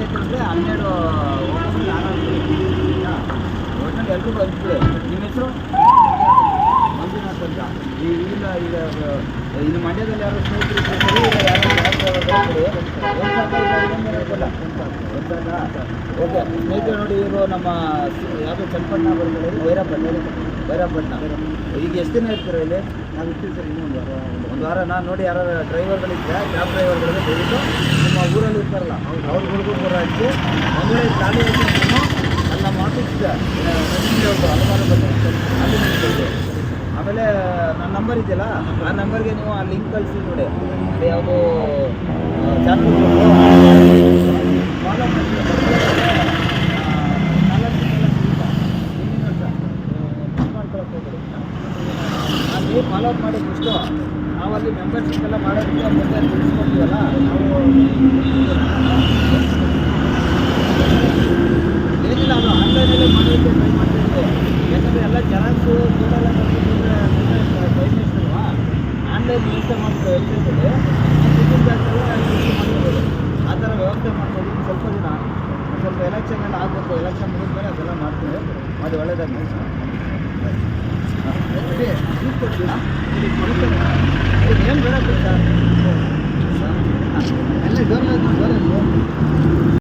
ಐತಂದರೆ 12 ಒಬ್ಬೊಬ್ಬರು ಒಟ್ಟಿನಲ್ಲಿ ಎಲ್ರಿಗೂ ಹಂಚ್ಬಿಡಿ. ನಿಮ್ಮ ಹೆಸರು ಮಂಜುನಾಥ್ ಅಂತ. ಇಲ್ಲ ಈಗ ಇದು ಮಂಡ್ಯದಲ್ಲಿ ಯಾರು ಸ್ನೇಹಿತರು ಓಕೆ ಸ್ನೇಹಿತರು ನೋಡಿ, ಇವರು ನಮ್ಮ ಯಾವುದೋ ಚನ್ನಪಟ್ಟಣ ಬರ್ತಾರೆ, ಭೈರಪಟ್ಟಣ. ಈಗ ಎಷ್ಟು ದಿನ ಇರ್ತಾರೆ ಇಲ್ಲಿ? ನಾವು ಇರ್ತೀವಿ ಸರ್, ಇನ್ನೂ ಒಂದು ವಾರ. ನಾನು ನೋಡಿ ಯಾರು ಡ್ರೈವರ್ಗಳಿದ್ರೆ, ಕ್ಯಾಬ್ ಡ್ರೈವರ್ಗಳಿಗೆ ದಯವಿಟ್ಟು ನಿಮ್ಮ ಊರಲ್ಲಿ ಇರ್ತಾರಲ್ಲ ಅವ್ರುಗಳಿಗೂ ಕೂಡ ಹಚ್ಚಿ ಒಂದು ವೇಳೆ ಖಾಲಿ ಆಗಿ ಅಲ್ಲಿ ನಮ್ಮ ಆಫೀಸ್ ಇದೆ ಹಲವಾರು ಬಂದು ಅಲ್ಲಿ ನಿಂತ್ಕೊಳ್ಳಿ. ಆಮೇಲೆ ನನ್ನ ನಂಬರ್ ಇದೆಯಲ್ಲ, ಆ ನಂಬರ್ಗೆ ನೀವು ಆ ಲಿಂಕ್ ಕಳಿಸಿ ನೋಡಿ. ಅದು ಯಾವುದೋ ಚಾನಲ್ ಫಾಲೋ ಅಲ್ಲಿ ಫಾಲೋ ಅಪ್ ಮಾಡಿ ಫಸ್ಟು ನಾವು ಅಲ್ಲಿ ಮೆಂಬರ್ಶಿಪ್ ಎಲ್ಲ ಮಾಡೋದಕ್ಕೆ ಮುಂದೆ ತಿಳಿಸ್ಕೊಡ್ತೀವಲ್ಲ ನಾವು ಏನಿಲ್ಲ, ಅದು ಆನ್ಲೈನಲ್ಲೇ ಮಾಡೋದಕ್ಕೆ ಟ್ರೈ ಮಾಡ್ತಾಯಿದ್ವಿ. ಯಾಕಂದರೆ ಎಲ್ಲ ಜೆರಾಕ್ಸು ಫೋಟೋಲ್ಲ ಟೈಮ್ ವೇಸ್ಟ್ ಅಲ್ವಾ. ಆನ್ಲೈನ್ ವ್ಯವಸ್ಥೆ ಮಾಡ್ತೀವಿ ವೆಬ್ಸೈಟಲ್ಲಿ, ಮಾಡ್ಬೋದು. ಆ ಥರ ವ್ಯವಸ್ಥೆ ಮಾಡ್ಬೋದು. ಸ್ವಲ್ಪ ದಿನ ಸ್ವಲ್ಪ ಎಲೆಕ್ಷನ್ ಎಲ್ಲ ಆಗಬೇಕು, ಎಲೆಕ್ಷನ್ ಮುಗಿದ್ಮೇಲೆ ಅದೆಲ್ಲ ಮಾಡ್ತೀವಿ. ಅದು ಒಳ್ಳೆಯದಾಗಿ ಏನು ಬೇಡ ಸರ್.